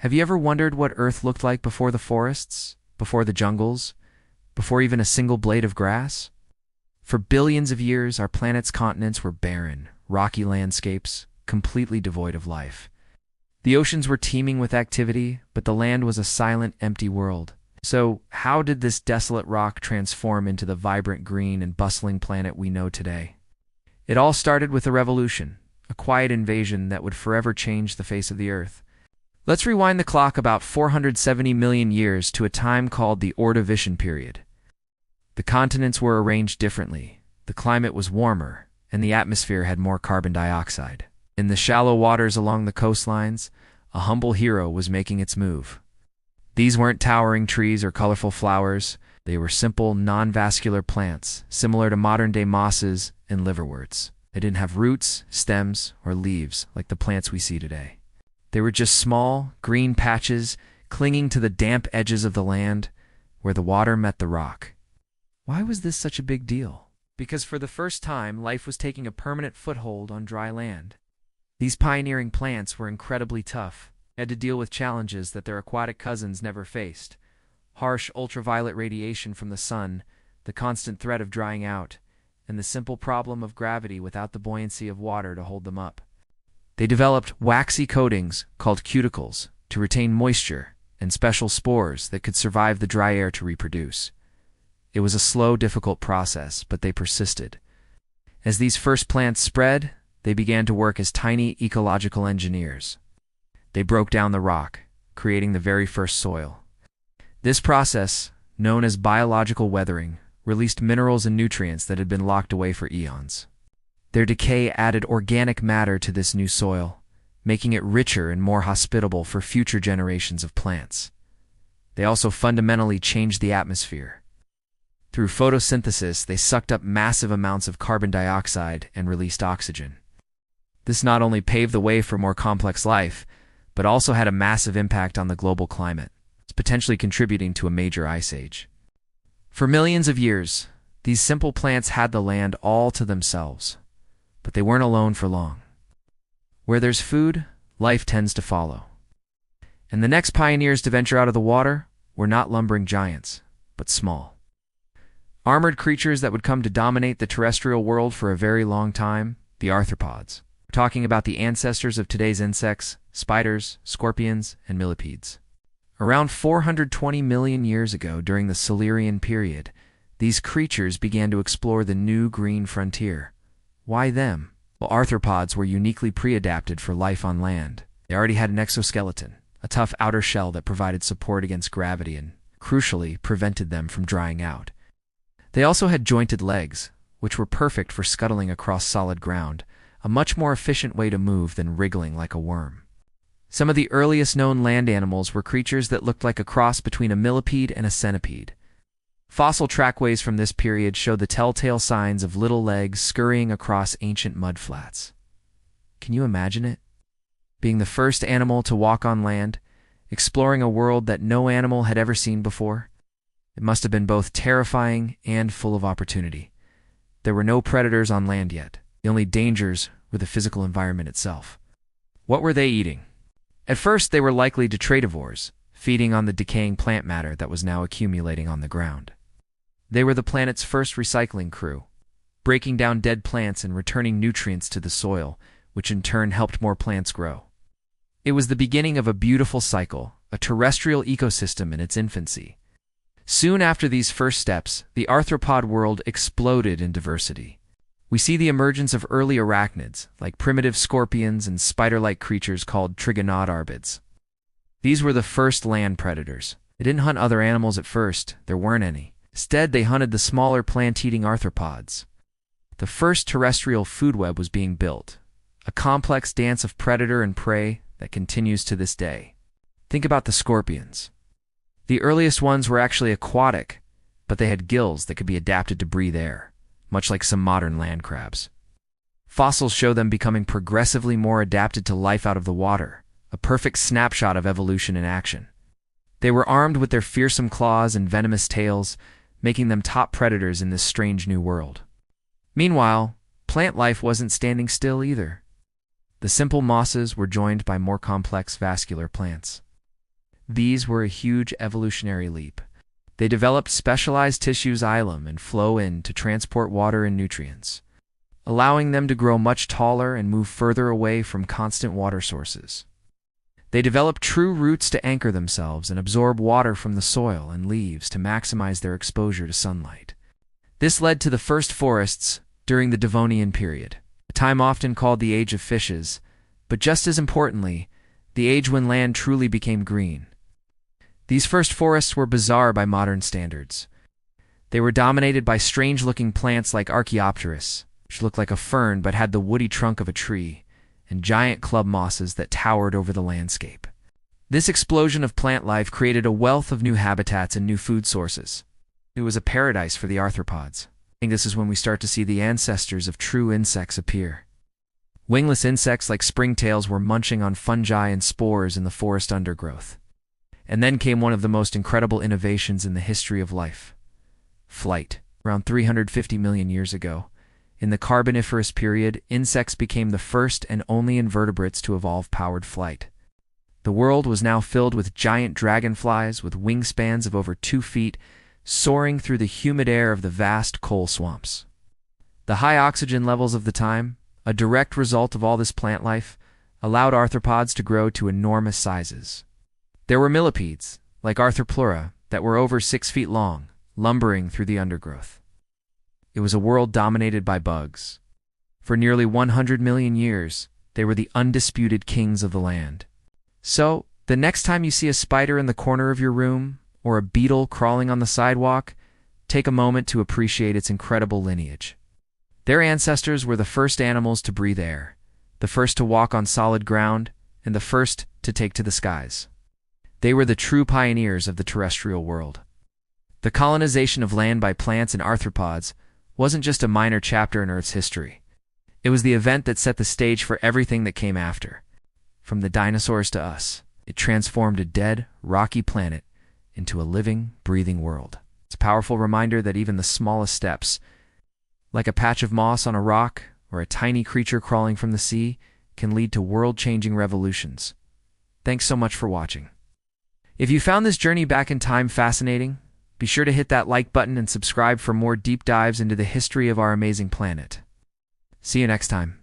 Have you ever wondered what Earth looked like before the forests, before the jungles, before even a single blade of grass? For billions of years, our planet's continents were barren, rocky landscapes, completely devoid of life. The oceans were teeming with activity, but the land was a silent, empty world. So, how did this desolate rock transform into the vibrant green and bustling planet we know today? It all started with a revolution, a quiet invasion that would forever change the face of the Earth. Let's rewind the clock about 470 million years to a time called the Ordovician period. The continents were arranged differently, the climate was warmer, and the atmosphere had more carbon dioxide. In the shallow waters along the coastlines, a humble hero was making its move. These weren't towering trees or colorful flowers, they were simple, non-vascular plants, similar to modern-day mosses and liverworts. They didn't have roots, stems, or leaves like the plants we see today. They were just small, green patches clinging to the damp edges of the land where the water met the rock. Why was this such a big deal? Because for the first time, life was taking a permanent foothold on dry land. These pioneering plants were incredibly tough, had to deal with challenges that their aquatic cousins never faced. Harsh ultraviolet radiation from the sun, the constant threat of drying out, and the simple problem of gravity without the buoyancy of water to hold them up. They developed waxy coatings, called cuticles, to retain moisture, and special spores that could survive the dry air to reproduce. It was a slow, difficult process, but they persisted. As these first plants spread, they began to work as tiny ecological engineers. They broke down the rock, creating the very first soil. This process, known as biological weathering, released minerals and nutrients that had been locked away for eons. Their decay added organic matter to this new soil, making it richer and more hospitable for future generations of plants. They also fundamentally changed the atmosphere. Through photosynthesis, they sucked up massive amounts of carbon dioxide and released oxygen. This not only paved the way for more complex life, but also had a massive impact on the global climate, potentially contributing to a major ice age. For millions of years, these simple plants had the land all to themselves, but they weren't alone for long. Where there's food, life tends to follow. And the next pioneers to venture out of the water were not lumbering giants, but small. Armored creatures that would come to dominate the terrestrial world for a very long time, the arthropods. We're talking about the ancestors of today's insects, spiders, scorpions, and millipedes. Around 420 million years ago, during the Silurian period, these creatures began to explore the new green frontier. Why them? Well, arthropods were uniquely pre-adapted for life on land. They already had an exoskeleton, a tough outer shell that provided support against gravity and, crucially, prevented them from drying out. They also had jointed legs, which were perfect for scuttling across solid ground, a much more efficient way to move than wriggling like a worm. Some of the earliest known land animals were creatures that looked like a cross between a millipede and a centipede. Fossil trackways from this period show the telltale signs of little legs scurrying across ancient mudflats. Can you imagine it? Being the first animal to walk on land, exploring a world that no animal had ever seen before. It must have been both terrifying and full of opportunity. There were no predators on land yet. The only dangers were the physical environment itself. What were they eating? At first, they were likely detritivores, feeding on the decaying plant matter that was now accumulating on the ground. They were the planet's first recycling crew, breaking down dead plants and returning nutrients to the soil, which in turn helped more plants grow. It was the beginning of a beautiful cycle, a terrestrial ecosystem in its infancy. Soon after these first steps, the arthropod world exploded in diversity. We see the emergence of early arachnids, like primitive scorpions and spider-like creatures called trigonaudarbids. These were the first land predators. They didn't hunt other animals at first, there weren't any. Instead, they hunted the smaller plant-eating arthropods. The first terrestrial food web was being built, a complex dance of predator and prey that continues to this day. Think about the scorpions. The earliest ones were actually aquatic, but they had gills that could be adapted to breathe air, much like some modern land crabs. Fossils show them becoming progressively more adapted to life out of the water, a perfect snapshot of evolution in action. They were armed with their fearsome claws and venomous tails, making them top predators in this strange new world. Meanwhile, plant life wasn't standing still either. The simple mosses were joined by more complex vascular plants. These were a huge evolutionary leap. They developed specialized tissues xylem and phloem to transport water and nutrients, allowing them to grow much taller and move further away from constant water sources. They developed true roots to anchor themselves and absorb water from the soil and leaves to maximize their exposure to sunlight. This led to the first forests during the Devonian period, a time often called the Age of Fishes, but just as importantly, the age when land truly became green. These first forests were bizarre by modern standards. They were dominated by strange-looking plants like Archaeopteris, which looked like a fern but had the woody trunk of a tree, and giant club mosses that towered over the landscape. This explosion of plant life created a wealth of new habitats and new food sources. It was a paradise for the arthropods. I think this is when we start to see the ancestors of true insects appear. Wingless insects like springtails were munching on fungi and spores in the forest undergrowth. And then came one of the most incredible innovations in the history of life: flight. Around 350 million years ago, in the Carboniferous period, insects became the first and only invertebrates to evolve powered flight. The world was now filled with giant dragonflies with wingspans of over 2 feet, soaring through the humid air of the vast coal swamps. The high oxygen levels of the time, a direct result of all this plant life, allowed arthropods to grow to enormous sizes. There were millipedes, like Arthropleura, that were over 6 feet long, lumbering through the undergrowth. It was a world dominated by bugs. For nearly 100 million years, they were the undisputed kings of the land. So, the next time you see a spider in the corner of your room, or a beetle crawling on the sidewalk, take a moment to appreciate its incredible lineage. Their ancestors were the first animals to breathe air, the first to walk on solid ground, and the first to take to the skies. They were the true pioneers of the terrestrial world. The colonization of land by plants and arthropods wasn't just a minor chapter in Earth's history. It was the event that set the stage for everything that came after. From the dinosaurs to us, it transformed a dead, rocky planet into a living, breathing world. It's a powerful reminder that even the smallest steps, like a patch of moss on a rock or a tiny creature crawling from the sea, can lead to world-changing revolutions. Thanks so much for watching. If you found this journey back in time fascinating, be sure to hit that like button and subscribe for more deep dives into the history of our amazing planet. See you next time.